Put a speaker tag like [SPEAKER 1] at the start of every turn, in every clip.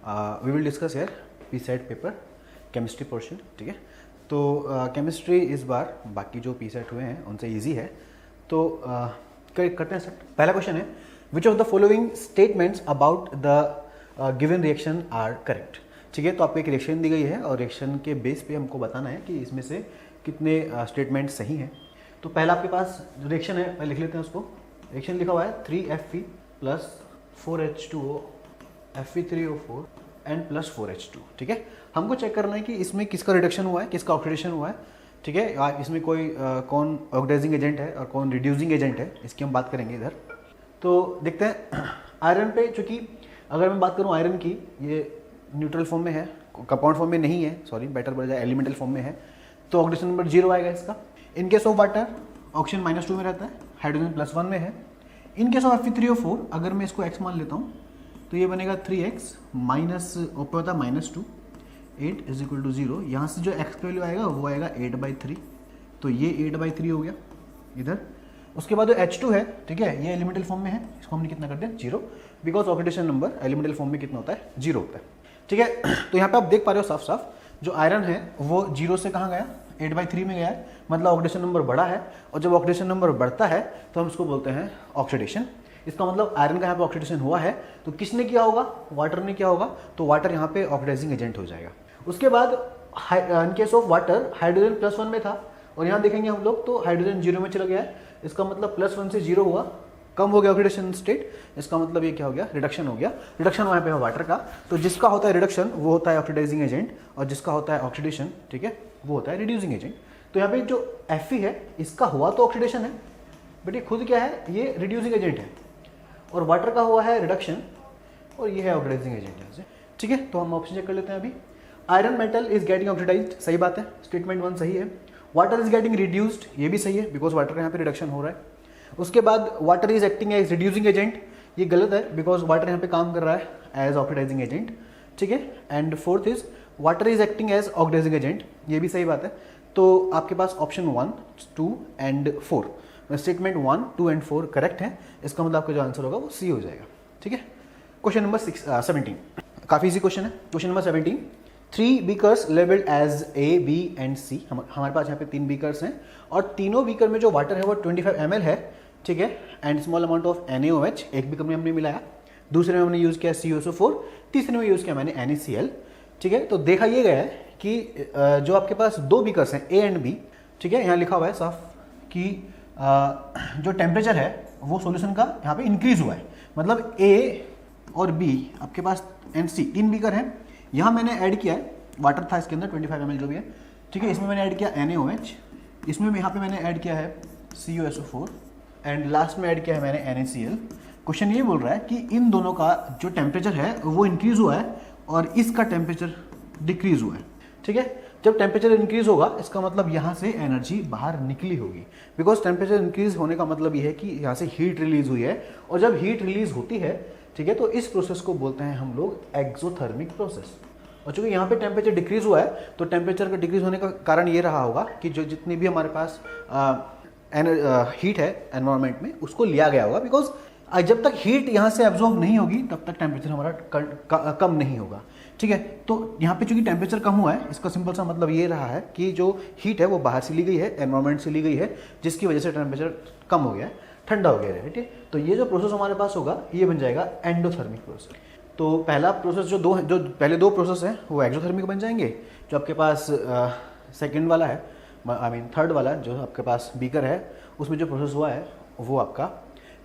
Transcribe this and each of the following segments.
[SPEAKER 1] We will discuss here P set paper chemistry portion, ठीक है। तो केमिस्ट्री इस बार बाकी जो पी सेट हुए हैं उनसे इजी है, तो करते हैं सर। पहला क्वेश्चन है, which of the following statements about the given reaction are correct, ठीक है। तो आपको एक रिएक्शन दी गई है और रिएक्शन के बेस पे हमको बताना है कि इसमें से कितने स्टेटमेंट सही हैं। तो पहला आपके पास जो रिएक्शन है मैं लिख लेते हैं उसको। रिएक्शन लिखा हुआ है 3Fe plus 4H2O Fe3O4 and plus 4H2, ठीक है। हमको चेक करना है कि इसमें किसका रिडक्शन हुआ है, किसका ऑक्सीडेशन हुआ है, ठीक है। इसमें कोई कौन ऑक्सीडाइजिंग एजेंट है और कौन रिड्यूसिंग एजेंट है, इसकी हम बात करेंगे इधर। तो देखते हैं आयरन पे, चूँकि अगर मैं बात करूँ आयरन की, ये न्यूट्रल फॉर्म में है, कंपाउंड फॉर्म में नहीं है, सॉरी बेटर बढ़ जाए, एलिमेंटल फॉर्म में है, तो ऑक्सीडेशन नंबर 0 आएगा इसका। In case of water oxygen -2 में रहता है, हाइड्रोजन +1 में है। इन केस ऑफ Fe3O4 अगर मैं इसको x मान लेता हूँ तो ये बनेगा 3x माइनस ऊपर होता है -2, 8 = 0। यहाँ से जो x का वैल्यू आएगा वो आएगा 8/3, तो ये 8/3 हो गया इधर। उसके बाद जो H2 है, ठीक है, ये एलिमेंटल फॉर्म में है, इसको हमने कितना कर दिया 0, because oxidation number elemental form में कितना होता है 0 होता है, ठीक है। तो यहाँ पे आप देख पा रहे हो साफ साफ, जो आयरन है वो 0 से कहाँ गया, 8/3 में गया है, मतलब ऑक्सीडेशन नंबर बढ़ा है। और जब ऑक्सीडेशन नंबर बढ़ता है तो हम इसको बोलते हैं ऑक्सीडेशन। इसका मतलब आयरन का यहाँ पे ऑक्सीडेशन हुआ है, तो किसने किया होगा, वाटर ने किया होगा, तो वाटर यहाँ पे ऑक्सीडाइजिंग एजेंट हो जाएगा। उसके बाद in case of water hydrogen +1 में था, और यहाँ देखेंगे हम लोग तो हाइड्रोजन 0 में चला गया है, इसका मतलब +1 से 0 हुआ, कम हो गया ऑक्सीडेशन स्टेट, इसका मतलब ये क्या हो गया, रिडक्शन हो गया। रिडक्शन वहाँ पे है वाटर का, तो जिसका होता है रिडक्शन वो होता है ऑक्सीडाइजिंग एजेंट, और जिसका होता है ऑक्सीडेशन, ठीक है, वो होता है रिड्यूसिंग एजेंट। तो यहाँ पे जो Fe है इसका हुआ तो ऑक्सीडेशन है, बट ये खुद क्या है, ये रिड्यूसिंग एजेंट है, और वाटर का हुआ है रिडक्शन, और ये है ऑक्सीडाइजिंग एजेंट यहाँ से, ठीक है। तो हम ऑप्शन चेक कर लेते हैं अभी। Iron metal is getting oxidised, सही बात है, स्टेटमेंट 1 सही है। वाटर इज गेटिंग रिड्यूस्ड, ये भी सही है, बिकॉज वाटर का यहाँ पे रिडक्शन हो रहा है। उसके बाद water is acting as reducing agent, ये गलत है, बिकॉज वाटर यहाँ पे काम कर रहा है एज ऑक्सीडाइजिंग एजेंट, ठीक है। And fourth is water is acting as oxidising agent, ये भी सही बात है। तो आपके पास option 1, 2 and 4, statement 1, 2 and 4 correct है, इसका मतलब आपका जो आंसर होगा वो सी हो जाएगा, ठीक है। क्वेश्चन नंबर 17, काफ़ी इजी क्वेश्चन है। Question number 17, 3 beakers labelled as A, B and C, हमारे पास यहाँ पे 3 बीकर्स हैं, और तीनों बीकर में जो वाटर है वो 25 ml है, ठीक है, and small amount of NaOH, एक बीकर में हमने मिलाया, दूसरे में हमने यूज़ किया CuSO4, तीसरे में यूज़ किया मैंने NaCl, ठीक है। तो देखा ये गया है कि जो आपके पास 2 बीकर्स हैं A एंड B, ठीक है, यहाँ लिखा हुआ है साफ कि जो टेम्परेचर है वो सॉल्यूशन का यहाँ पे इंक्रीज हुआ है, मतलब A और B आपके पास एंड C 3 बीकर हैं। यहाँ मैंने ऐड किया है, वाटर था इसके अंदर 25 ml जो भी है, ठीक है, इसमें मैंने ऐड किया NaOH, इसमें यहाँ पे मैंने ऐड किया है CuSO4, एंड लास्ट में ऐड किया है मैंने NaCl। क्वेश्चन ये बोल रहा है कि इन दोनों का जो टेम्परेचर है वो इंक्रीज हुआ है और इसका टेम्परेचर डिक्रीज हुआ है, ठीक है। जब टेम्परेचर इंक्रीज होगा इसका मतलब यहाँ से एनर्जी बाहर निकली होगी, बिकॉज टेम्परेचर इंक्रीज होने का मतलब ये है कि यहाँ से हीट रिलीज हुई है, और जब हीट रिलीज होती है, ठीक है, तो इस प्रोसेस को बोलते हैं हम लोग एक्सोथर्मिक प्रोसेस। और चूंकि यहाँ पे टेम्परेचर डिक्रीज हुआ है, तो टेम्परेचर का डिक्रीज होने का कारण ये रहा होगा कि जो जितनी भी हमारे पास हीट है एनवायरनमेंट में उसको लिया गया होगा, बिकॉज जब तक हीट यहाँ से एब्जॉर्ब नहीं होगी तब तक टेम्परेचर हमारा कम नहीं होगा, ठीक है। तो यहाँ पे चूंकि टेम्परेचर कम हुआ है, इसका सिंपल सा मतलब ये रहा है कि जो हीट है वो बाहर से ली गई है, एनवायरनमेंट से ली गई है, जिसकी वजह से टेम्परेचर कम हो गया है, ठंडा हो गया है, ठीक है। तो ये जो प्रोसेस हमारे पास होगा ये बन जाएगा एंडोथर्मिक प्रोसेस। तो पहला प्रोसेस जो पहले दो प्रोसेस हैं वो एक्सोथर्मिक बन जाएंगे। जो आपके पास सेकेंड वाला है, थर्ड वाला जो आपके पास बीकर है, उसमें जो प्रोसेस हुआ है वो आपका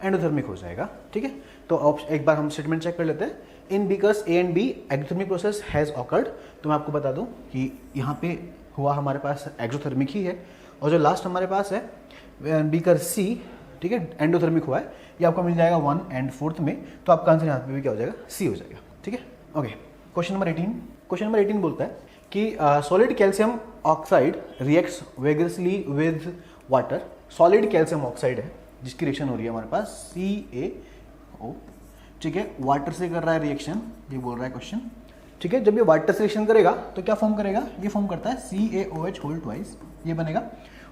[SPEAKER 1] एंडोथर्मिक हो जाएगा, ठीक है। तो एक बार हम स्टेटमेंट चेक कर लेते हैं। In beakers A and B exothermic process has occurred, तो मैं आपको बता दूं कि यहाँ पे हुआ हमारे पास एक्सोथर्मिक ही है, और जो लास्ट हमारे पास है बीकर C, ठीक है, एंडोथर्मिक हुआ है, ये आपको मिल जाएगा 1 एंड 4th में, तो आपका आंसर यहाँ पे भी क्या हो जाएगा, C हो जाएगा, ठीक है। Okay, question number 18। Question number 18 बोलता है कि solid calcium oxide reacts vigorously with water. Solid calcium oxide है जिसकी रिएक्शन हो रही है हमारे पास CaO, ठीक है, वाटर से कर रहा है रिएक्शन, ये बोल रहा है क्वेश्चन, ठीक है। जब ये वाटर से रिएक्शन करेगा तो क्या फॉर्म करेगा, ये फॉर्म करता है CaOH होल ट्वाइस, ये बनेगा,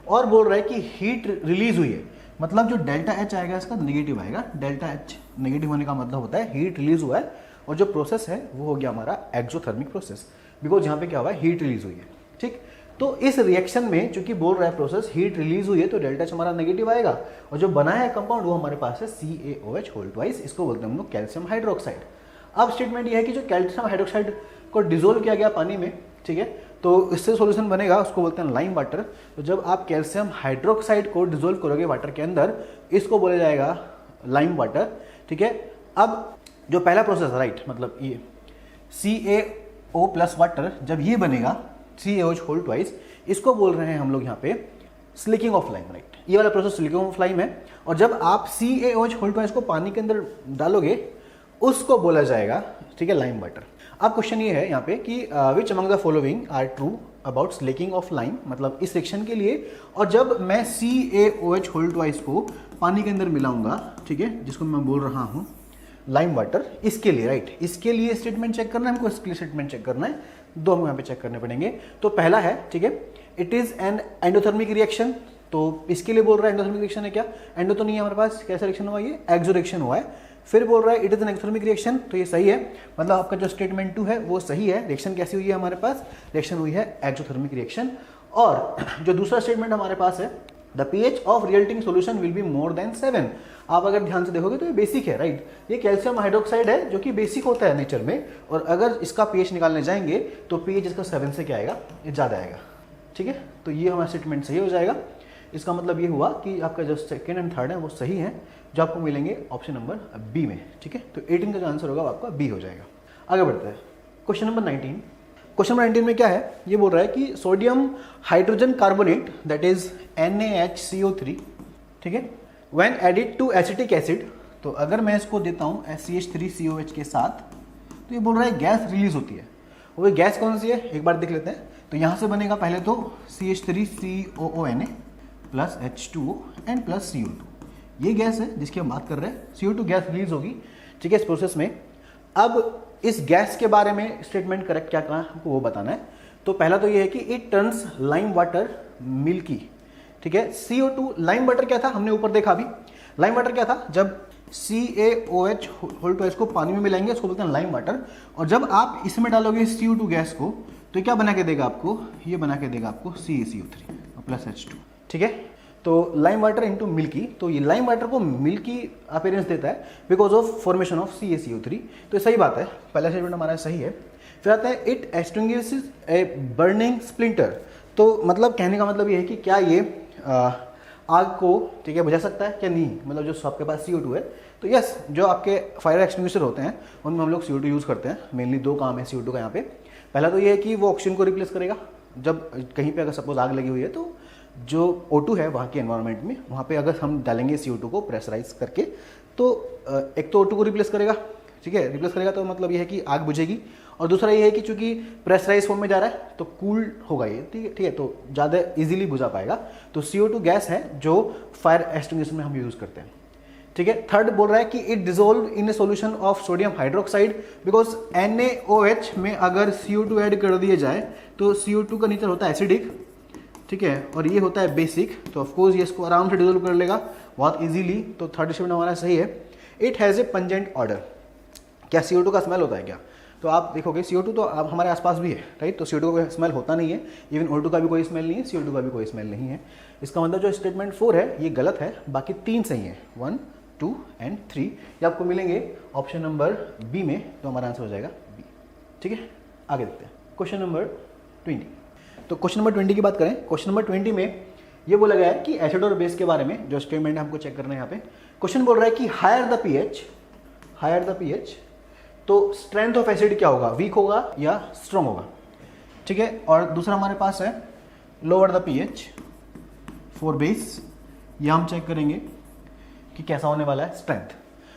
[SPEAKER 1] और बोल रहा है कि हीट रिलीज हुई है, मतलब जो डेल्टा H आएगा इसका नेगेटिव आएगा। डेल्टा H नेगेटिव होने का मतलब होता है हीट रिलीज हुआ है और जो प्रोसेस है वो हो गया हमारा एक्सोथर्मिक प्रोसेस, बिकॉज यहाँ पे क्या हुआ है, हीट रिलीज हुई है। ठीक, तो इस रिएक्शन में चूंकि बोल रहा है प्रोसेस हीट रिलीज हुई है तो डेल्टा एच हमारा नेगेटिव आएगा, और जो बना है कंपाउंड वो हमारे पास है CaOH होल ट्वाइस, इसको बोलते हैं हम लोग कैल्शियम हाइड्रोक्साइड। अब स्टेटमेंट ये है कि जो कैल्शियम हाइड्रोक्साइड को डिसोल्व किया गया पानी में, ठीक है, तो इससे सॉल्यूशन बनेगा, उसको बोलते हैं लाइम वाटर। तो जब आप कैल्शियम हाइड्रोक्साइड को डिसोल्व करोगे वाटर के अंदर, इसको बोला जाएगा लाइम वाटर। ठीक है, अब जो पहला प्रोसेस राइट, मतलब ये CaO प्लस वाटर जब ये बनेगा CaOH होल ट्वाइस, इसको बोल रहे हैं हम लोग यहाँ पे स्लिकिंग ऑफ लाइम, राइट। ये वाला प्रोसेस स्लिकिंग ऑफ लाइम है, और जब आप CaOH होल ट्वाइस को पानी के अंदर डालोगे उसको बोला जाएगा, ठीक है, लाइम वाटर। अब क्वेश्चन ये है यहाँ पे कि which among the following are true about slaking of lime, मतलब इस रिएक्शन के लिए, और जब मैं CaOH होल ट्वाइस को पानी के अंदर मिलाऊंगा, ठीक है, जिसको मैं बोल रहा हूँ लाइम वाटर, इसके लिए, राइट, इसके लिए स्टेटमेंट चेक करना है हमको, इसके लिए स्टेटमेंट चेक करना है, दो हमको यहाँ पे चेक करने पड़ेंगे। तो पहला है, ठीक है, it is an endothermic reaction, तो इसके लिए बोल रहा है एंडोथर्मिक रिएक्शन है क्या, एंडो तो नहीं है हमारे पास, कैसा रिएक्शन हुआ, ये एक्सो रिएक्शन हुआ है। फिर बोल रहा है it is an exothermic reaction, तो ये सही है, मतलब आपका जो स्टेटमेंट 2 है वो सही है। रिएक्शन कैसी हुई है हमारे पास, रिएक्शन हुई है एक्सोथर्मिक रिएक्शन। और जो दूसरा स्टेटमेंट हमारे पास है, the pH of resulting solution will be more than 7। आप अगर ध्यान से देखोगे तो ये बेसिक है, राइट, ये कैल्शियम हाइड्रोक्साइड है जो कि बेसिक होता है नेचर में, और अगर इसका pH निकालने जाएंगे तो pH इसका 7 से क्या आएगा, ये ज़्यादा आएगा। ठीक है, तो ये हमारा स्टेटमेंट सही हो जाएगा। इसका मतलब ये हुआ कि आपका जो सेकेंड एंड थर्ड है वो सही है, जो आपको मिलेंगे ऑप्शन नंबर बी में। ठीक है, तो 18 का जो आंसर होगा वो आपका बी हो जाएगा। आगे बढ़ते हैं, क्वेश्चन नंबर 19। क्वेश्चन नंबर 19 में क्या है, ये बोल रहा है कि sodium hydrogen carbonate that is NaHCO3, ठीक है, when added to acetic acid, तो अगर मैं इसको देता हूँ CH3COH के साथ, तो ये बोल रहा है गैस रिलीज होती है। वो गैस कौन सी है, एक बार देख लेते हैं। तो यहाँ से बनेगा पहले तो CH3COONA plus H2O and plus CO2, ये गैस है जिसकी हम बात कर रहे हैं। CO2 गैस रिलीज होगी, ठीक है, इस प्रोसेस में। अब इस गैस के बारे में स्टेटमेंट करेक्ट क्या कहा हमको वो बताना है। तो पहला तो ये है कि it turns lime water milky, ठीक है। CO2 लाइम वाटर क्या था, हमने ऊपर देखा अभी। लाइम वाटर क्या था, जब CaOH होल ट्वाइस को पानी में मिलाएंगे उसको बोलते हैं लाइम वाटर, और जब आप इसमें डालोगे CO2 गैस को तो क्या बना के देगा आपको, ये बना के देगा आपको CaCO3 प्लस H2, ठीक है। तो लाइम वाटर इंटू मिल्की, तो ये लाइम वाटर को मिल्की अपीयरेंस देता है because of formation of CaCO3, तो ये सही बात है, पहला स्टेटमेंट हमारा सही है। फिर आता है it extinguishes a burning splinter, तो मतलब कहने का मतलब ये है कि क्या ये आग को, ठीक है, बुझा सकता है क्या, नहीं, मतलब जो आपके पास CO2 है, तो यस, जो आपके फायर एक्सटिंग्विशर होते हैं उनमें हम लोग CO2 यूज़ करते हैं। मेनली दो काम है CO2 का यहाँ पे। पहला तो ये है कि वो ऑक्सीजन को रिप्लेस करेगा, जब कहीं पे अगर सपोज आग लगी हुई है तो जो O2 है वहाँ के एनवायरनमेंट में, वहाँ पे अगर हम डालेंगे CO2 को प्रेशराइज करके, तो एक तो O2 को रिप्लेस करेगा, ठीक है, रिप्लेस करेगा तो मतलब ये है कि आग बुझेगी, और दूसरा ये है कि चूंकि प्रेशराइज फॉर्म में जा रहा है तो कूल होगा ये, ठीक है, तो ज़्यादा इजीली बुझा पाएगा। तो CO2 गैस है जो फायर एक्सटिंग्विशर में हम यूज़ करते हैं, ठीक है। थर्ड बोल रहा है कि it dissolve in a solution of sodium hydroxide, because NaOH में अगर CO2 ऐड कर दिया जाए तो CO2 का नेचर होता है एसिडिक, ठीक है, और ये होता है बेसिक, तो ऑफकोर्स ये इसको आराम से डिसोल्व कर लेगा बहुत इजीली। तो थर्ड स्टेटमेंट हमारा सही है। It has a pungent order, क्या CO2 का स्मेल होता है क्या, तो आप देखोगे CO2 तो आप हमारे आसपास भी है, राइट, तो CO2 का स्मेल होता नहीं है, इवन O2 का भी कोई स्मेल नहीं है, CO2 का भी कोई स्मेल नहीं है। इसका मतलब जो स्टेटमेंट 4 है ये गलत है, बाकी 3 सही है, 1, 2 एंड 3, ये आपको मिलेंगे ऑप्शन नंबर बी में, तो हमारा आंसर हो जाएगा बी, ठीक है। आगे देखते हैं क्वेश्चन नंबर 20। तो क्वेश्चन नंबर 20 की बात करें, क्वेश्चन नंबर 20 में ये बोला गया है कि एसिड और बेस के बारे में जो स्टेटमेंट है हमको चेक करना है। यहाँ पे क्वेश्चन बोल रहा है कि हायर द pH, तो स्ट्रेंथ ऑफ एसिड क्या होगा, वीक होगा या स्ट्रॉन्ग होगा, ठीक है। और दूसरा हमारे पास है lower the pH for base, ये हम चेक करेंगे कि कैसा होने वाला है स्ट्रेंथ।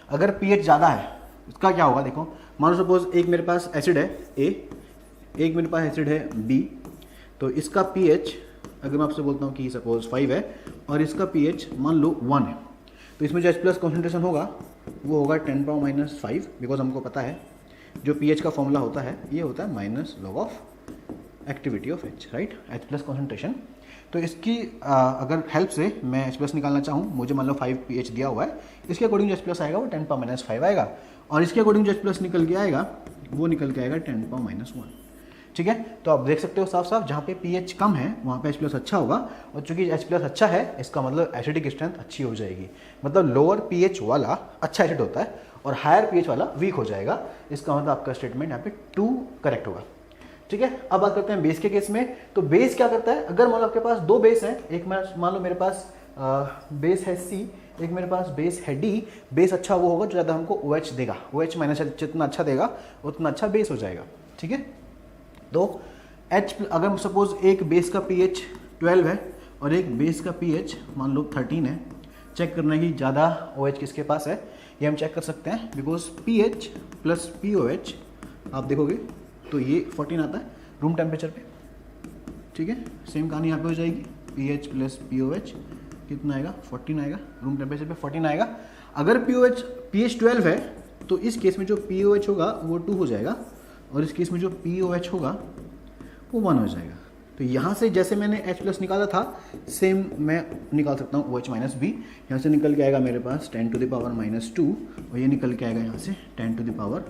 [SPEAKER 1] अगर pH ज़्यादा है इसका क्या होगा, देखो मानो सपोज एक मेरे पास एसिड है A, एक मेरे पास एसिड है B, तो इसका pH अगर मैं आपसे बोलता हूँ कि सपोज 5 है और इसका pH मान लो 1 है, तो इसमें जो H+ कॉन्सेंट्रेशन होगा वो होगा 10⁻⁵, बिकॉज हमको पता है जो pH का फॉर्मूला होता है ये होता है -log of activity of H, right, H+ concentration. तो इसकी अगर हेल्प से मैं H+ निकालना चाहूँ, मुझे मान लो 5 pH दिया हुआ है, इसके अकॉर्डिंग जो H+ आएगा वो 10⁻⁵ आएगा, और इसके अकॉर्डिंग जो H+ निकल के आएगा वो निकल के आएगा 10⁻⁻1। ठीक है, तो आप देख सकते हो साफ साफ जहाँ पे pH कम है वहाँ पे H+ अच्छा होगा, और चूंकि H+ अच्छा है इसका मतलब एसिडिक स्ट्रेंथ अच्छी हो जाएगी। मतलब लोअर pH वाला अच्छा एसिड होता है और हायर pH वाला वीक हो जाएगा। इसका मतलब आपका स्टेटमेंट यहाँ पे 2 करेक्ट होगा। ठीक है, अब बात करते हैं बेस के केस में। तो बेस क्या करता है, अगर मान लो आपके पास 2 बेस हैं, एक मान लो मेरे पास बेस है C, एक मेरे पास बेस है D। बेस अच्छा वो होगा जो ज़्यादा हमको OH देगा, OH माइनस जितना अच्छा देगा उतना अच्छा बेस हो जाएगा। ठीक है, तो H अगर सपोज एक बेस का pH 12 है और एक बेस का pH मान लो 13 है, चेक करना है कि ज़्यादा OH किसके पास है, ये हम चेक कर सकते हैं। बिकॉज pH प्लस POH आप देखोगे तो ये 14 आता है रूम टेम्परेचर पे। ठीक है, सेम कहानी यहाँ पे हो जाएगी, pH प्लस POH कितना आएगा, 14 आएगा, रूम टेम्परेचर पे 14 आएगा। अगर pH 12 है तो इस केस में जो POH होगा वो 2 हो जाएगा, और इस केस में जो POH होगा वो 1 हो जाएगा। तो यहाँ से जैसे मैंने H+ निकाला था सेम मैं निकाल सकता हूँ OH माइनस B। यहाँ से निकल के आएगा मेरे पास 10⁻⁻2 और ये निकल के आएगा यहाँ से 10⁻⁻1।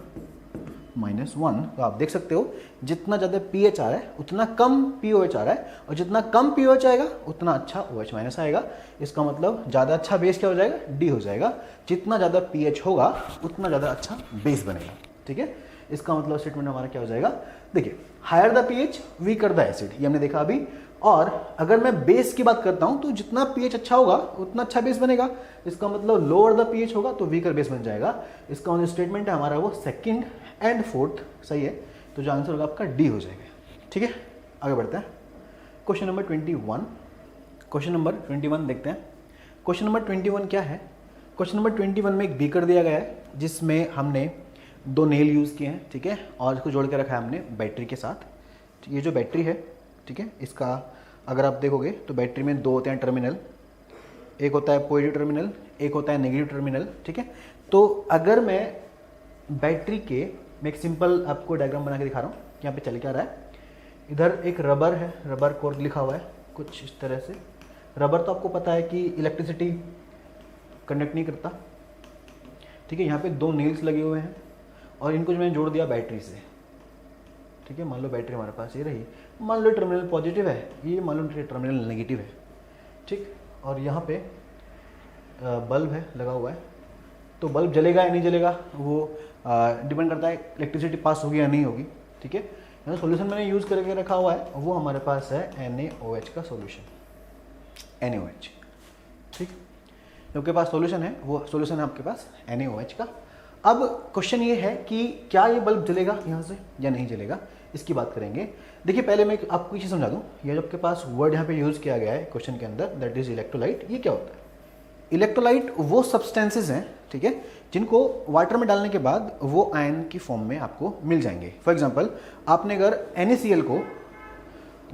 [SPEAKER 1] तो आप देख सकते हो जितना ज़्यादा pH आ रहा है उतना कम POH आ रहा है, और जितना कम POH आएगा उतना अच्छा OH माइनस आएगा। इसका मतलब ज़्यादा अच्छा बेस क्या हो जाएगा, D हो जाएगा। जितना ज़्यादा pH होगा उतना ज़्यादा अच्छा बेस बनेगा। ठीक है, इसका मतलब स्टेटमेंट हमारा क्या हो जाएगा, देखिए higher the pH weaker the acid, ये हमने देखा अभी। और अगर मैं बेस की बात करता हूं तो जितना pH अच्छा होगा उतना अच्छा बेस बनेगा। इसका मतलब लोअर द pH होगा तो वीकर बेस बन जाएगा। इसका जो स्टेटमेंट है हमारा वो सेकंड एंड फोर्थ सही है, तो जो आंसर होगा आपका डी हो जाएगा। ठीक है, आगे बढ़ते हैं। क्वेश्चन नंबर 21, क्वेश्चन नंबर 21 देखते हैं। क्वेश्चन नंबर 21 क्या है, क्वेश्चन नंबर 21 में एक बीकर दिया गया है जिसमें हमने 2 नेल यूज़ किए हैं। ठीक है, और इसको जोड़ के रखा है हमने बैटरी के साथ। ये जो बैटरी है, ठीक है, इसका अगर आप देखोगे तो बैटरी में 2 होते हैं टर्मिनल, एक होता है पॉजिटिव टर्मिनल, एक होता है नेगेटिव टर्मिनल। ठीक है, तो अगर मैं बैटरी के, मैं एक सिंपल आपको डायग्राम बना के दिखा रहा हूँ, यहाँ पे चल क्या रहा है। इधर एक रबर है, रबर कोर लिखा हुआ है कुछ इस तरह से। रबर तो आपको पता है कि इलेक्ट्रिसिटी कंडक्ट नहीं करता। ठीक है, यहाँ पे 2 नील्स लगे हुए हैं और इनको जो मैंने जोड़ दिया बैटरी से। ठीक है, मान लो बैटरी हमारे पास ये रही, मान लो टर्मिनल पॉजिटिव है, ये मान लो टर्मिनल नेगेटिव है। ठीक, और यहाँ पे बल्ब है लगा हुआ है, तो बल्ब जलेगा या नहीं जलेगा वो डिपेंड करता है इलेक्ट्रिसिटी पास होगी या नहीं होगी। ठीक है, यहाँ सॉल्यूशन मैंने यूज़ करके रखा हुआ है, वो हमारे पास है NaOH का सॉल्यूशन, NaOH। ठीक, जो आपके पास सॉल्यूशन है वो सॉल्यूशन है आपके पास NaOH का। अब क्वेश्चन ये है कि क्या ये बल्ब जलेगा यहाँ से या नहीं जलेगा, इसकी बात करेंगे। देखिए पहले मैं आपको चीज़ समझा दूँ, ये जो आपके पास वर्ड यहाँ पे यूज़ किया गया है क्वेश्चन के अंदर, दैट इज इलेक्ट्रोलाइट। ये क्या होता है, इलेक्ट्रोलाइट वो सब्सटेंसेस हैं, ठीक है, जिनको वाटर में डालने के बाद वो आयन की फॉर्म में आपको मिल जाएंगे। फॉर एग्जांपल आपने अगर NaCl को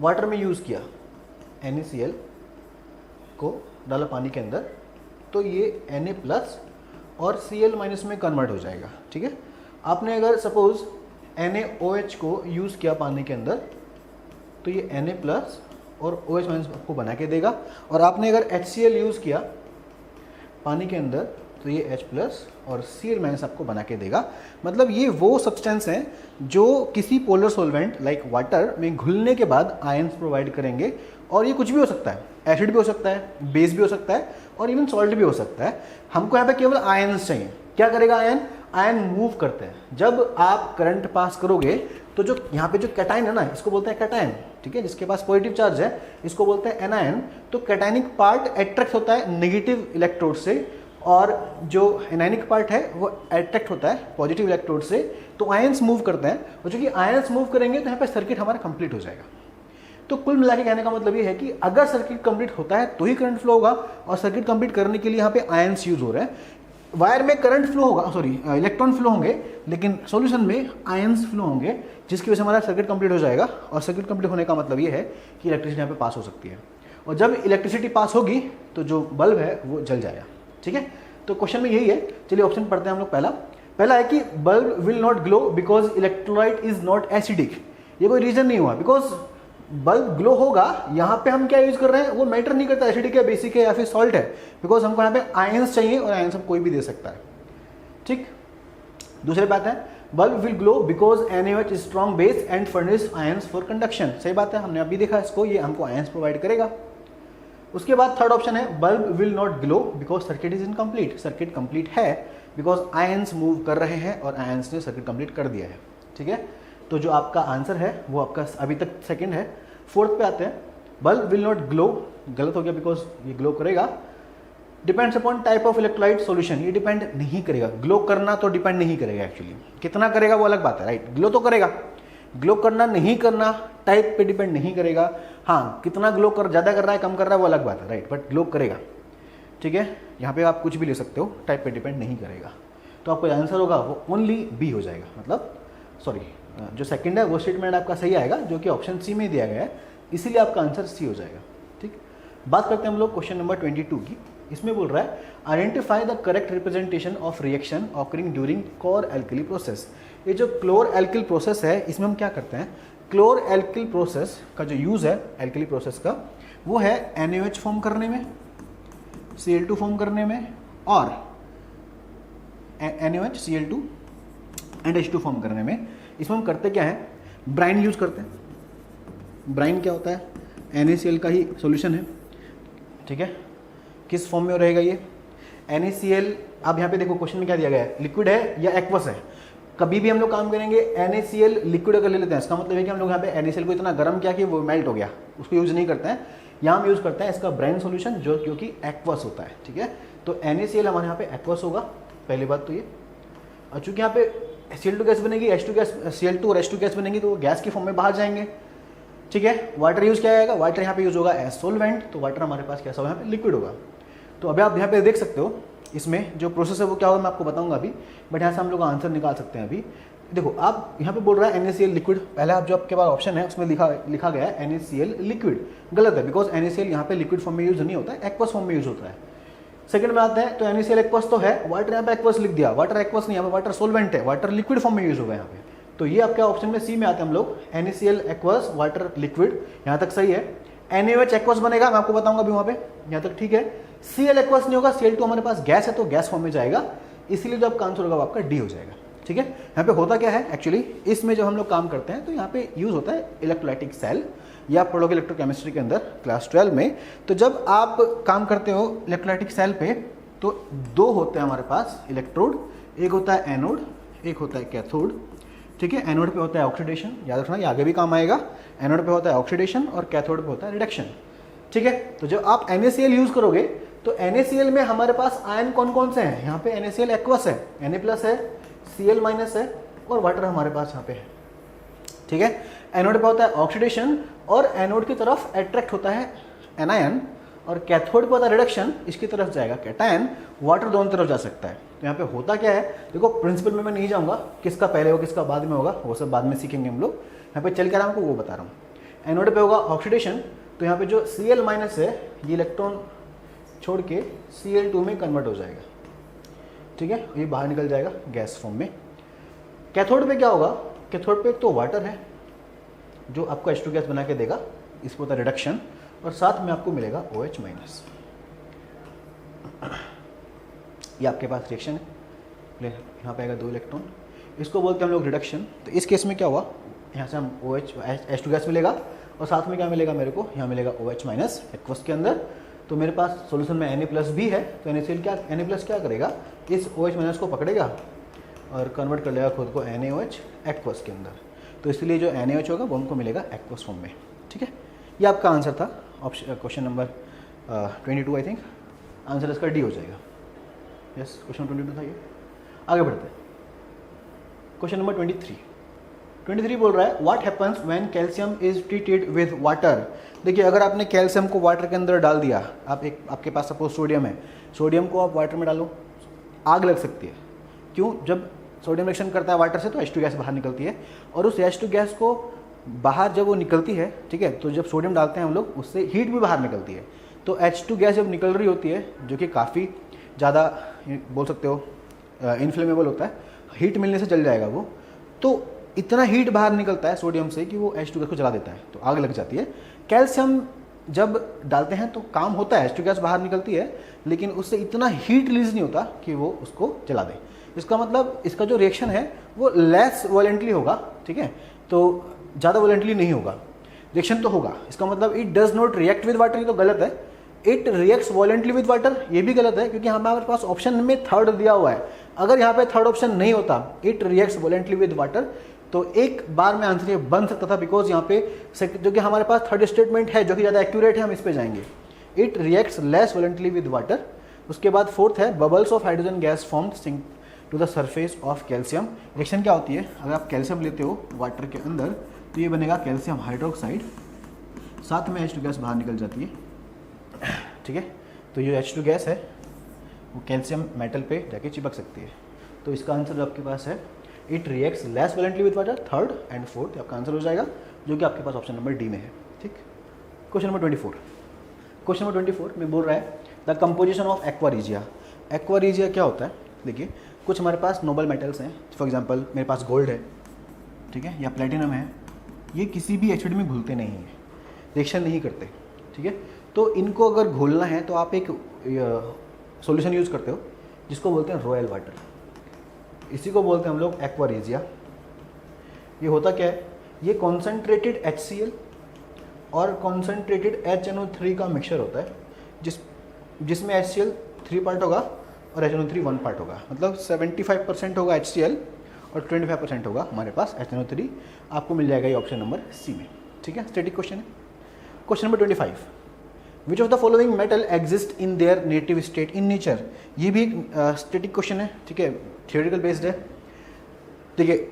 [SPEAKER 1] वाटर में यूज़ किया, NaCl को डाला पानी के अंदर, तो ये Na+ और Cl- में कन्वर्ट हो जाएगा। ठीक है, आपने अगर सपोज NaOH को यूज़ किया पानी के अंदर, तो ये Na+ और OH- आपको बना के देगा। और आपने अगर HCl यूज़ किया पानी के अंदर, तो ये H+ और Cl- आपको बना के देगा। मतलब ये वो सब्सटेंस हैं जो किसी पोलर सॉल्वेंट लाइक वाटर में घुलने के बाद आयंस प्रोवाइड करेंगे। और ये कुछ भी हो सकता है, एसिड भी हो सकता है, बेस भी हो सकता है, और इवन सॉल्ट भी हो सकता है। हमको यहाँ पे केवल आयंस चाहिए। क्या करेगा आयन, आयन मूव करते हैं। जब आप करंट पास करोगे तो जो यहाँ पे जो कैटायन है ना, इसको बोलते हैं कैटायन। ठीक है, जिसके पास पॉजिटिव चार्ज है इसको बोलते हैं एनायन। तो कैटायनिक पार्ट अट्रैक्ट होता है नेगेटिव इलेक्ट्रोड से, और जो एनायनिक पार्ट है वो अट्रैक्ट होता है पॉजिटिव इलेक्ट्रोड से। तो आयंस मूव करते हैं, और चूंकि आयंस मूव करेंगे तो यहाँ पे सर्किट हमारा कंप्लीट हो जाएगा। तो कुल मिला के कहने का मतलब ये है कि अगर सर्किट कंप्लीट होता है तो ही करंट फ्लो होगा, और सर्किट कंप्लीट करने के लिए यहाँ पे आयंस यूज हो रहे हैं। वायर में करंट फ्लो होगा, सॉरी इलेक्ट्रॉन फ्लो होंगे, लेकिन सॉल्यूशन में आयंस फ्लो होंगे, जिसकी वजह से हमारा सर्किट कंप्लीट हो जाएगा। और सर्किट कंप्लीट होने का मतलब ये है कि इलेक्ट्रिसिटी यहाँ पे पास हो सकती है, और जब इलेक्ट्रिसिटी पास होगी तो जो बल्ब है वो जल जाएगा। ठीक है, तो क्वेश्चन में यही है। चलिए ऑप्शन पढ़ते हैं हम लोग। पहला है कि bulb will not glow because electrolyte is not acidic. ये कोई रीजन नहीं हुआ, बिकॉज बल्ब ग्लो होगा, यहाँ पे हम क्या यूज कर रहे हैं वो मैटर नहीं करता, एसिडिक है, बेसिक है या फिर सॉल्ट है, बिकॉज हमको यहाँ पे आयंस चाहिए और आयंस हम कोई भी दे सकता है। ठीक, दूसरी बात है bulb will glow because NaOH is strong base and furnish ions for conduction. सही बात है, हमने अभी देखा इसको, ये हमको आयंस प्रोवाइड करेगा। उसके बाद थर्ड ऑप्शन है bulb will not glow because circuit is incomplete. Circuit complete है बिकॉज आयंस मूव कर रहे हैं और आयंस ने सर्किट कंप्लीट कर दिया है। ठीक है, तो जो आपका आंसर है वो आपका अभी तक सेकंड है। फोर्थ पे आते हैं, बल्ब विल नॉट ग्लो, गलत हो गया बिकॉज ये ग्लो करेगा। Depends upon type of electrolyte solution, ये डिपेंड नहीं करेगा। ग्लो करना तो डिपेंड नहीं करेगा, एक्चुअली कितना करेगा वो अलग बात है, राइट। ग्लो तो करेगा, ग्लो करना नहीं करना टाइप पे डिपेंड नहीं करेगा। हाँ, कितना ग्लो कर, ज़्यादा कर रहा है कम कर रहा है वो अलग बात है, राइट, बट ग्लो करेगा। ठीक है, यहाँ पे आप कुछ भी ले सकते हो, टाइप पे डिपेंड नहीं करेगा। तो आपका आंसर होगा वो ओनली बी हो जाएगा, मतलब सॉरी जो सेकंड है वो स्टेटमेंट आपका सही आएगा, जो कि ऑप्शन सी में दिया गया है, इसीलिए आपका आंसर सी हो जाएगा। ठीक, बात करते हैं हम लोग क्वेश्चन नंबर 22 की। इसमें बोल रहा है identify the correct representation of reaction occurring during chlor alkali process. ये जो क्लोर एल्किल प्रोसेस है इसमें हम क्या करते हैं, क्लोर एल्किल प्रोसेस का जो यूज़ है एल्किली प्रोसेस का वो है NaOH फॉर्म करने में, Cl2 फॉर्म करने में और NaOH Cl2 and H2 form करने में। इसमें हम करते क्या है, ब्राइन यूज करते हैं। ब्राइन क्या होता है, NaCl का ही सॉल्यूशन है। ठीक है, किस फॉर्म में रहेगा ये NaCl। अब यहाँ पे देखो क्वेश्चन में क्या दिया गया है, लिक्विड है या एक्वस है। कभी भी हम लोग काम करेंगे NaCl लिक्विड अगर ले लेते हैं, इसका मतलब है कि हम लोग यहाँ पे NaCl को इतना गर्म किया कि वो मेल्ट हो गया, उसको यूज नहीं करते हैं। यहाँ हम यूज करते हैं इसका ब्राइन सॉल्यूशन जो क्योंकि एक्वस होता है। ठीक है, तो NaCl हमारे यहाँ पे एक्वस होगा, पहली बात तो ये। और चूंकि यहाँ पे Cl2 गैस बनेगी, H2 गैस, Cl2 और H2 गैस बनेगी तो वो गैस की फॉर्म में बाहर जाएंगे। ठीक है, वाटर यूज क्या आएगा, वाटर यहाँ पे यूज होगा एज सोलवेंट, तो वाटर हमारे पास कैसा होगा, यहाँ पे लिक्विड होगा। तो अभी आप यहाँ पे देख सकते हो इसमें जो प्रोसेस है वो क्या होगा मैं आपको बताऊंगा अभी, बट यहाँ से हम लोग आंसर निकाल सकते हैं। अभी देखो आप यहाँ पे बोल रहा है NaCl लिक्विड, पहले आप जो आपके पास ऑप्शन है उसमें लिखा गया है NaCl लिक्विड, गलत है बिकॉज NaCl यहाँ पे लिक्विड फॉर्म में यूज नहीं होता है, एक्वस फॉर्म में यूज होता है। सेकंड में आते हैं तो NaCl एक्वस तो है, वाटर यहाँ पे एक्वस लिख दिया, वाटर एक्वस नहीं, यहाँ पे वाटर सोलवेंट है, वाटर लिक्विड फॉर्म में यूज होगा यहाँ पे। तो ये आपके ऑप्शन में सी में आते हैं हम लोग, NaCl एक्वस वाटर लिक्विड, यहाँ तक सही है। NaOH एक्वस बनेगा, मैं आपको बताऊंगा अभी वहाँ पे, यहाँ तक ठीक है। Cl एक्वस नहीं होगा, Cl2 हमारे पास गैस है तो गैस फॉर्म में जाएगा, इसीलिए जो आपका आंसर होगा वो आपका डी हो जाएगा। ठीक है, यहाँ पे होता क्या है एक्चुअली, इसमें जब हम लोग काम करते हैं तो यहाँ पे यूज होता है इलेक्ट्रोलाइटिक सेल या आप पढ़ोगे इलेक्ट्रोकेमिस्ट्री के अंदर क्लास 12 में। तो जब आप काम करते हो इलेक्ट्रोलाइटिक सेल पे तो दो होते हैं हमारे पास इलेक्ट्रोड, एक होता है एनोड, एक होता है कैथोड। ठीक है, एनोड पे होता है ऑक्सीडेशन, याद रखना ये आगे भी काम आएगा। एनोड पे होता है ऑक्सीडेशन और कैथोड पे होता है रिडक्शन। ठीक है, तो जब आप NaCl यूज करोगे तो NaCl में हमारे पास आयन कौन कौन से हैं, यहाँ पे NaCl एक्वस है, Na+ है, Cl- है और वाटर हमारे पास यहाँ पे है। ठीक है, एनोड पे होता है ऑक्सीडेशन और एनोड की तरफ अट्रैक्ट होता है एनायन और कैथोड पे होता है रिडक्शन, इसकी तरफ जाएगा कैटायन, वाटर दोनों तरफ जा सकता है। तो यहाँ पे होता क्या है, देखो प्रिंसिपल में मैं नहीं जाऊँगा, किसका पहले होगा किसका बाद में होगा वो सब बाद में सीखेंगे हम लोग, यहाँ पे चल कर आपको वो बता रहा हूँ। एनोड पे होगा ऑक्सीडेशन, तो यहाँ पे जो Cl- है ये इलेक्ट्रॉन छोड़ के Cl2 में कन्वर्ट हो जाएगा। ठीक है, ये बाहर निकल जाएगा गैस फॉर्म में। कैथोड पे क्या होगा, कैथोड पे एक तो वाटर है जो आपको H2 गैस बना के देगा, इसको होता है रिडक्शन और साथ में आपको मिलेगा OH-। ये आपके पास रिएक्शन है, यहाँ पे आएगा 2 इलेक्ट्रॉन, इसको बोलते हैं हम लोग रिडक्शन। तो इस केस में क्या हुआ, यहाँ से हम H2 गैस मिलेगा और साथ में क्या मिलेगा मेरे को, यहाँ मिलेगा OH- एक्वस के अंदर। तो मेरे पास सॉल्यूशन में Na+ भी है, तो Na+ क्या करेगा, इस OH- को पकड़ेगा और कन्वर्ट कर लेगा खुद को NaOH एक्वस के अंदर। तो इसलिए जो NaOH होगा वो हमको मिलेगा एक्वस फॉर्म में। ठीक है, ये आपका आंसर था option question number 22 I think, answer इसका डी हो जाएगा। यस, क्वेश्चन 22 था ये। आगे बढ़ते हैं, क्वेश्चन नंबर 23 बोल रहा है what happens when calcium is treated with water. देखिए अगर आपने कैल्शियम को वाटर के अंदर डाल दिया, आपके पास सपोज सोडियम है, सोडियम को आप वाटर में डालो, आग लग सकती है। क्यों, जब सोडियम रिएक्शन करता है वाटर से तो H2 गैस बाहर निकलती है और उस H2 गैस को बाहर जब वो निकलती है, ठीक है, तो जब सोडियम डालते हैं हम लोग उससे हीट भी बाहर निकलती है। तो H2 गैस जब निकल रही होती है जो कि काफ़ी ज़्यादा बोल सकते हो इनफ्लेमेबल होता है, हीट मिलने से जल जाएगा वो, तो इतना हीट बाहर निकलता है सोडियम से कि वो H2 गैस को जला देता है, तो आग लग जाती है। कैल्शियम जब डालते हैं तो काम होता है, H2 गैस बाहर निकलती है, लेकिन उससे इतना हीट रिलीज नहीं होता कि वो उसको जला दे। इसका मतलब इसका जो रिएक्शन है वो लेस वॉलेंटली होगा, ठीक है, तो ज़्यादा वॉलेंटली नहीं होगा, रिएक्शन तो होगा। इसका मतलब it does not react with water, ये तो गलत है। It reacts voluntarily with water, ये भी गलत है, क्योंकि हमारे पास ऑप्शन में थर्ड दिया हुआ है। अगर यहाँ पे थर्ड ऑप्शन नहीं होता, it reacts voluntarily with water, तो एक बार में आंसर ये बन सकता था, बिकॉज यहाँ पे जो कि हमारे पास थर्ड स्टेटमेंट है जो कि ज़्यादा एक्यूरेट है, हम इस पे जाएंगे। It reacts less violently with water. उसके बाद फोर्थ है bubbles of hydrogen gas formed sink to the surface of calcium. Reaction क्या होती है, अगर आप कैल्शियम लेते हो वाटर के अंदर तो ये बनेगा कैल्शियम हाइड्रोक्साइड, साथ में H2 गैस बाहर निकल जाती है, ठीक है। तो ये H2 गैस है वो कैल्शियम मेटल पे जाके चिपक सकती है। तो इसका आंसर जो आपके पास है it reacts less violently with water, third and fourth आपका आंसर हो जाएगा, जो कि आपके पास ऑप्शन नंबर डी में है, ठीक। क्वेश्चन नंबर 24, क्वेश्चन नंबर 24 में बोल रहा है the composition of aqua regia. Aqua regia क्या होता है, देखिए कुछ हमारे पास नोबल मेटल्स हैं, फॉर एग्जांपल मेरे पास गोल्ड है, ठीक है, या प्लेटिनम है, ये किसी भी एसिड में घुलते नहीं हैं, रिएक्शन नहीं करते, ठीक है। तो इनको अगर घोलना है तो आप एक सॉल्यूशन यूज़ करते हो जिसको बोलते हैं रॉयल वाटर, इसी को बोलते हैं हम लोग एक्वा रीजिया। ये होता क्या है, ये कॉन्सेंट्रेटेड HCl और कॉन्सेंट्रेटेड HNO3 का मिक्सचर होता है, जिसमें HCl 3 पार्ट होगा और HNO3 1 पार्ट होगा, मतलब 75% होगा HCl और 25% होगा हमारे पास HNO3। आपको मिल जाएगा ये ऑप्शन नंबर सी में, ठीक है। स्टैटिक क्वेश्चन है। Question number 25, which of the following metal exist in their native state in nature. ये भी एक स्टैटिक क्वेश्चन है, ठीक है, थियोरेटिकल बेस्ड है। देखिए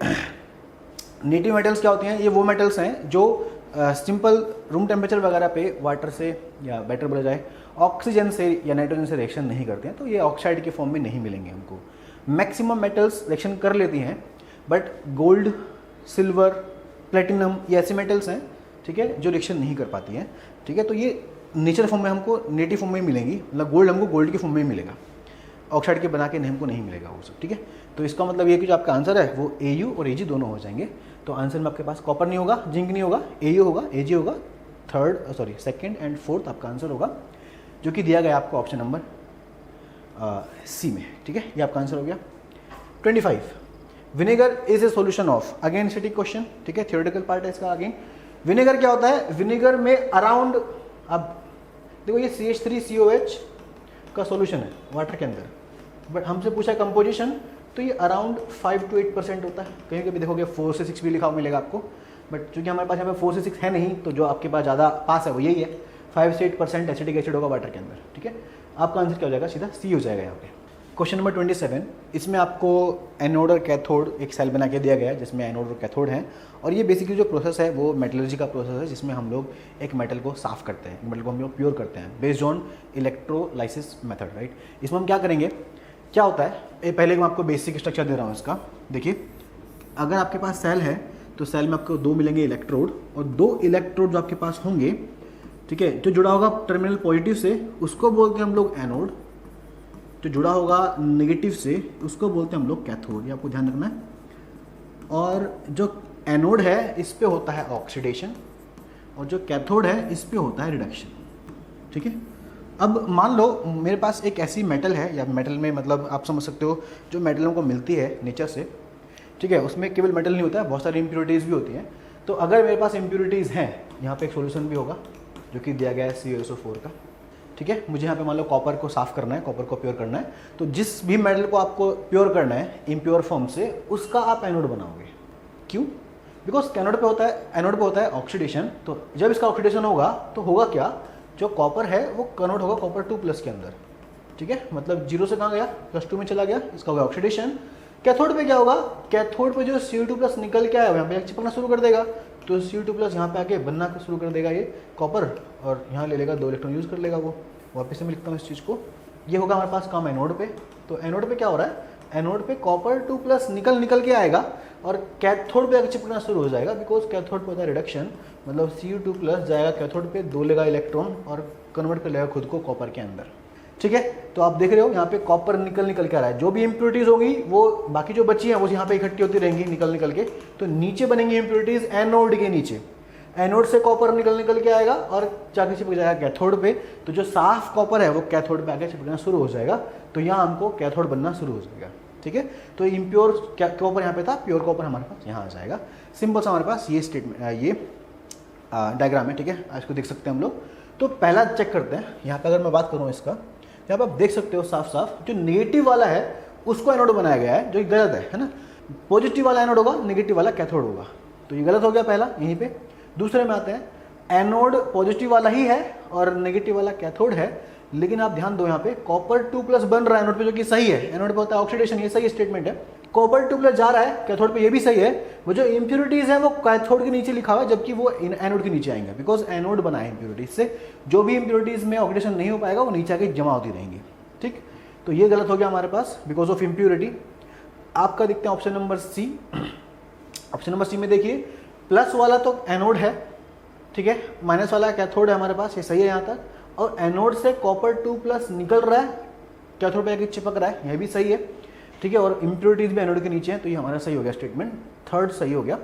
[SPEAKER 1] नेटिव मेटल्स क्या होती हैं, ये वो मेटल्स हैं जो सिंपल रूम टेम्परेचर वगैरह पे वाटर से, या बेटर बोला जाए ऑक्सीजन से या नाइट्रोजन से रिएक्शन नहीं करते हैं, तो ये ऑक्साइड के फॉर्म में नहीं मिलेंगे हमको। मैक्सिमम मेटल्स रिएक्शन कर लेती हैं, बट गोल्ड, सिल्वर, प्लेटिनम ये ऐसे मेटल्स हैं, ठीक है, जो रिएक्शन नहीं कर पाती हैं, ठीक है। तो ये नेचर फॉर्म में हमको नेटिव फॉर्म में मिलेंगी, मतलब गोल्ड हमको गोल्ड की फॉर्म में मिलेगा, ऑक्साइड के बना के हमको नहीं मिलेगा वो सब, ठीक है। तो इसका मतलब ये कि जो आपका आंसर है वो AU और AG दोनों हो जाएंगे। तो आंसर में आपके पास कॉपर नहीं होगा, जिंक नहीं होगा, AU होगा, AG होगा, सेकंड एंड फोर्थ आपका आंसर होगा, जो कि दिया गया आपको ऑप्शन नंबर सी में, ठीक है। ये आपका आंसर हो गया। 25, vinegar is a solution of, again static question, ठीक है, थियोरेटिकल पार्ट है इसका। अगेन विनेगर क्या होता है, विनेगर में अराउंड, अब देखो ये CH3COH का सोल्यूशन है वाटर के अंदर, बट हमसे पूछा है कंपोजिशन, तो ये अराउंड 5 to 8% होता है। कहीं कभी देखोगे 4 से 6 भी लिखा हुआ मिलेगा आपको, बट चूंकि हमारे पास यहाँ पे 4 से 6 है नहीं, तो जो आपके पास ज़्यादा पास है वो यही है, 5 से 8% एसिटिक एसिड होगा वाटर के अंदर, ठीक है। आपका आंसर क्या हो जाएगा, सीधा सी हो जाएगा यहाँ पे। क्वेश्चन नंबर 27, इसमें आपको एनोड और कैथोड एक सेल बना के दिया गया है, जिसमें एनोड और कैथोड हैं, और ये बेसिकली जो प्रोसेस है वो मेटलर्जी का प्रोसेस है, जिसमें हम लोग एक मेटल को साफ करते हैं, मेटल को हम लोग प्योर करते हैं based on electrolysis method, right. इसमें हम क्या करेंगे, क्या होता है, ये पहले मैं आपको बेसिक स्ट्रक्चर दे रहा हूँ इसका। देखिए अगर आपके पास सेल है तो सेल में आपको 2 मिलेंगे इलेक्ट्रोड, और 2 इलेक्ट्रोड जो आपके पास होंगे, ठीक है, जो जुड़ा होगा टर्मिनल पॉजिटिव से उसको बोलते हैं हम लोग एनोड, जो जुड़ा होगा नेगेटिव से उसको बोलते हैं हम लोग कैथोड, ये आपको ध्यान रखना है। और जो एनोड है इस पे होता है ऑक्सीडेशन, और जो कैथोड है इस पे होता है रिडक्शन, ठीक है। अब मान लो मेरे पास एक ऐसी मेटल है, या मेटल में मतलब आप समझ सकते हो जो मेटल हमको मिलती है नेचर से, ठीक है, उसमें केवल मेटल नहीं होता है, बहुत सारी इम्प्योरिटीज़ भी होती हैं। तो अगर मेरे पास इम्प्योरिटीज़ हैं, यहाँ पे एक सॉल्यूशन भी होगा जो कि दिया गया है CaSO4 का, ठीक है। मुझे यहाँ पे मान लो कॉपर को साफ करना है, कॉपर को प्योर करना है, तो जिस भी मेटल को आपको प्योर करना है इम्प्योर फॉर्म से, उसका आप एनोड बनाओगे। क्यों? बिकॉज एनोड पे होता है ऑक्सीडेशन। तो जब इसका ऑक्सीडेशन होगा तो होगा क्या, जो कॉपर है वो कन्वर्ट होगा कॉपर 2+ के अंदर, ठीक है, मतलब 0 से कहाँ गया, +2 में चला गया, इसका होगा ऑक्सीडेशन। कैथोड पे क्या होगा, कैथोड पे जो Cu2+ निकल के आया यहाँ पे चिपकना शुरू कर देगा, तो Cu2+ यहाँ पे आके बनना शुरू कर देगा ये कॉपर, और यहाँ ले लेगा 2 इलेक्ट्रॉन यूज़ कर लेगा वो। वापस से मैं लिखता हूँ इस चीज़ को, ये होगा हमारे पास काम एनोड पे। तो एनोड पे क्या हो रहा है, एनोड पे कॉपर 2+ निकल के आएगा, और कैथोड पे आके चिपकना शुरू हो जाएगा, बिकॉज कैथोड पे होता है रिडक्शन, मतलब Cu2+ जाएगा कैथोड पे, 2 लेगा इलेक्ट्रॉन और कन्वर्ट कर लेगा खुद को कॉपर के अंदर। ठीक है। तो आप देख रहे हो यहाँ पे कॉपर निकल के आ रहा है, जो भी इम्प्योरिटीज होगी वो बाकी जो बची हैं वो यहाँ पे इकट्ठी होती रहेंगी निकल के, तो नीचे बनेंगी इम्प्योरिटीज एनोड के नीचे, एनोड से कॉपर निकल के आएगा और जाके चिपक जाएगा कैथोड पे, तो जो साफ कॉपर है वो कैथोड पे आके चिपकना शुरू हो जाएगा, तो यहाँ हमको कैथोड बनना शुरू हो जाएगा। ठीक है, तो इम्प्योर कॉपर यहाँ पे था, प्योर कॉपर हमारे पास यहाँ आ जाएगा। सिंपल सा हमारे पास ये स्टेटमेंट ये डायग्राम है। ठीक है, इसको देख सकते हैं हम लोग। तो पहला चेक करते हैं, यहाँ पे अगर मैं बात करूँ इसका, यहाँ पे आप देख सकते हो साफ साफ जो नेगेटिव वाला है उसको एनोड बनाया गया है, जो गलत है ना। पॉजिटिव वाला एनोड होगा, नेगेटिव वाला कैथोड होगा, तो ये गलत हो गया पहला यहीं पे। दूसरे में आते हैं, एनोड पॉजिटिव वाला ही है और नेगेटिव वाला कैथोड है, लेकिन आप ध्यान दो यहाँ पे कॉपर 2+ बन रहा है एनोड पे, जो कि सही है। एनोड पे होता है ऑक्सीडेशन, ये सही स्टेटमेंट है। कॉपर 2+ जा रहा है कैथोड पे, ये भी सही है। वो जो इंप्योरिटीज है वो कैथोड के नीचे लिखा हुआ है, जबकि वो एनोड के नीचे आएंगे, बिकॉज एनोड बना है इंप्योरिटीज से। जो भी इंप्योरिटीज में ऑक्सीडेशन नहीं हो पाएगा वो नीचे आके जमा होती रहेंगी। ठीक, तो ये गलत हो गया हमारे पास बिकॉज ऑफ इंप्योरिटी। आपका देखते हैं option number C. Option number C में देखिए, प्लस वाला तो एनोड है, ठीक है, माइनस वाला कैथोड है हमारे पास, ये सही है यहाँ तक। और एनोड से कॉपर 2+ निकल रहा है, कैथोड पे आके चिपक रहा है, यह भी सही है। ठीक है, और इंप्योरिटीज भी एनोड के नीचे हैं, तो ये हमारा सही हो गया स्टेटमेंट, थर्ड सही हो गया।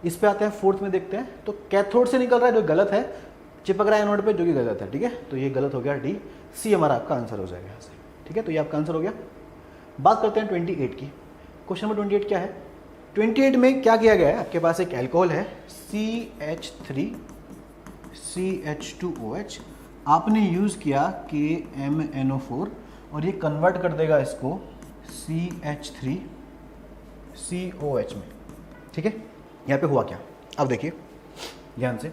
[SPEAKER 1] इस पे आते हैं फोर्थ में देखते हैं, तो कैथोड से निकल रहा है जो गलत है, चिपक रहा है एनोड पे जो कि गलत है। ठीक है, तो ये गलत हो गया, डी सी हमारा आपका आंसर हो जाएगा यहाँ से। ठीक है, तो ये आपका आंसर हो गया। बात करते हैं 28 की। क्वेश्चन नंबर 28 क्या है? 28 में क्या किया गया है, आपके पास एक अल्कोहल है CH3CH2OH, आपने यूज़ किया KMNO4 और ये कन्वर्ट कर देगा इसको CH3COH में। ठीक है, यहाँ पे हुआ क्या, अब देखिए ध्यान से।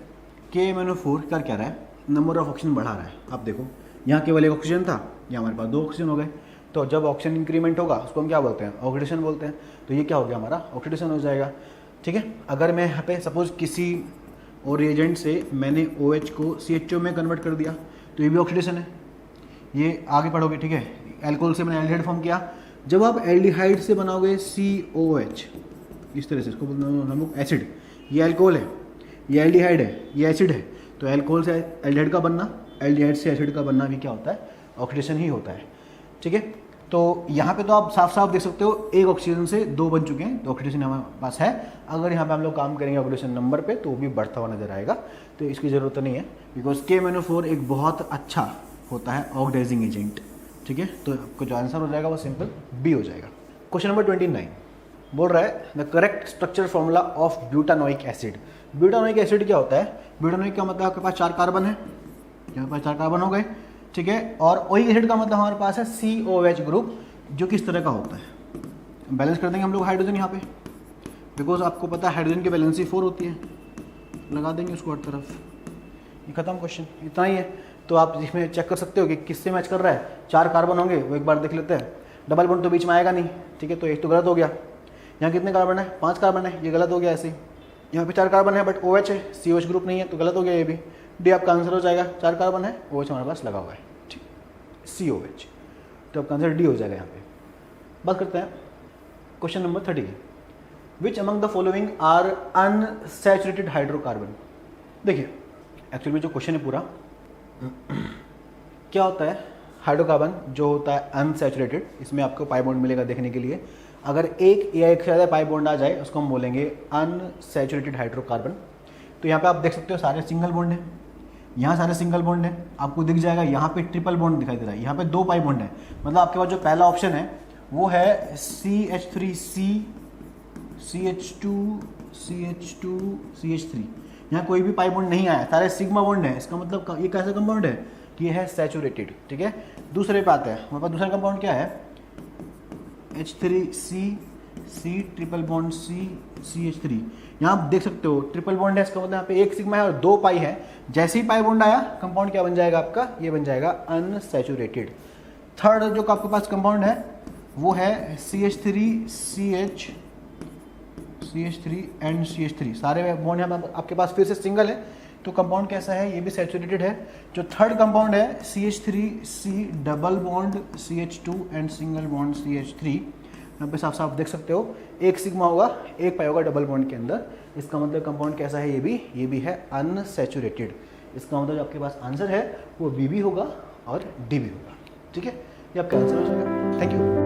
[SPEAKER 1] KMNO4 कर क्या रहा है, नंबर ऑफ ऑक्सीजन बढ़ा रहा है। आप देखो यहाँ केवल एक ऑक्सीजन था, यहाँ हमारे पास 2 ऑक्सीजन हो गए, तो जब ऑक्सीजन इंक्रीमेंट होगा उसको हम क्या बोलते हैं, ऑक्सीडेशन बोलते हैं। तो ये क्या हो गया हमारा, ऑक्सीडेशन हो जाएगा। ठीक है, अगर मैं यहाँ पे सपोज किसी और रिएजेंट से मैंने OH को CHO में कन्वर्ट कर दिया, तो ये भी ऑक्सीडेशन है। ये आगे पढ़ोगे, ठीक है। एल्कोहल से मैंने एल्डिहाइड फॉर्म किया, जब आप एल्डिहाइड से बनाओगे COH, इस तरह से, इसको बोलते हैं हम लोग एसिड। ये एल्कोहल है, ये एल्डिहाइड है, ये एसिड है, तो एल्कोहल से एल्डिहाइड का बनना, एल्डिहाइड से एसिड का बनना भी क्या होता है, ऑक्सीडेशन ही होता है। ठीक है, तो यहाँ पे तो आप साफ साफ देख सकते हो, एक ऑक्सीजन से 2 बन चुके हैं, तो ऑक्सीडेशन हमारे पास है। अगर यहाँ पे हम लोग काम करेंगे ऑक्सीडेशन नंबर पे, तो वो भी बढ़ता हुआ नजर आएगा, तो इसकी ज़रूरत नहीं है, बिकॉज KMNO4 एक बहुत अच्छा होता है ऑक्सीडाइजिंग एजेंट। ठीक है, तो आपको जो आंसर हो जाएगा वो सिंपल बी हो जाएगा। क्वेश्चन नंबर 29 बोल रहा है, the correct structure formula of butanoic acid. Butanoic acid क्या होता है, ब्यूटानोइक का मतलब आपके पास 4 कार्बन है, यहाँ पास 4 कार्बन हो गए। ठीक है, और ओइक एसिड का मतलब हमारे पास है COH ग्रुप, जो किस तरह का होता है, बैलेंस कर देंगे हम लोग हाइड्रोजन यहाँ पे, बिकॉज आपको पता है हाइड्रोजन की वैलेंसी 4 होती है, लगा देंगे उसको हर तरफ। ये खत्म क्वेश्चन, इतना ही है। तो आप इसमें चेक कर सकते हो कि किससे मैच कर रहा है। 4 कार्बन होंगे, वो एक बार देख लेते हैं। डबल बॉन्ड तो बीच में आएगा नहीं, ठीक है, तो एक तो गलत हो गया। यहाँ कितने कार्बन है, 5 कार्बन है, ये गलत हो गया। ऐसे ही यहाँ पे 4 कार्बन है बट OH है, COH ग्रुप नहीं है, तो गलत हो गया ये भी। डी आपका आंसर हो जाएगा, 4 कार्बन है, OH हमारे पास लगा हुआ है, ठीक, COH, तो आपका आंसर डी हो जाएगा यहाँ पे। बात करते हैं क्वेश्चन नंबर 30 की। Which among the following are unsaturated hydrocarbon. देखिए एक्चुअली जो क्वेश्चन है पूरा क्या होता है, हाइड्रोकार्बन जो होता है अनसैचुरेटेड, इसमें आपको पाई बॉन्ड मिलेगा देखने के लिए। अगर एक या एक से ज़्यादा पाई बॉन्ड आ जाए उसको हम बोलेंगे अनसैचुरेटेड हाइड्रोकार्बन। तो यहाँ पे आप देख सकते हो सारे सिंगल बॉन्ड हैं, यहाँ सारे सिंगल बॉन्ड है, आपको दिख जाएगा यहाँ पे ट्रिपल बॉन्ड दिखाई दे रहा है, यहाँ पे 2 पाई बॉन्ड है। मतलब आपके पास जो पहला ऑप्शन है वो है CH3C CH2 CH2 CH3, यहाँ कोई भी पाई बॉन्ड नहीं आया, सारे सिग्मा बॉन्ड है। इसका मतलब ये कैसा कंपाउंड है कि ये है सैचुरेटेड। ठीक है, दूसरे पे आते हैं, हमारे पास दूसरा कंपाउंड क्या है, H3C C triple bond C CH3। यहाँ आप देख सकते हो ट्रिपल बॉन्ड है, इसका मतलब यहाँ पे 1 सिग्मा है और 2 पाई है। जैसे ही पाई बॉन्ड आया कंपाउंड क्या बन जाएगा आपका, ये बन जाएगा अनसैचुरेटेड। थर्ड जो आपके पास कंपाउंड है वो है CH3 एंड CH3, सारे बॉन्ड यहाँ पे आपके पास फिर से सिंगल है, तो कंपाउंड कैसा है, ये भी सैचुरेटेड है। जो थर्ड कंपाउंड है CH3C double bond CH2 and single bond CH3, यहाँ पे साफ साफ देख सकते हो 1 सिग्मा होगा, 1 पाई होगा डबल बॉन्ड के अंदर। इसका मतलब कंपाउंड कैसा है, ये भी है अनसैचुरेटेड। इसका मतलब जो आपके पास आंसर है वो बी भी होगा और डी भी होगा। ठीक है, ये आपका आंसर हो जाएगा। Thank you.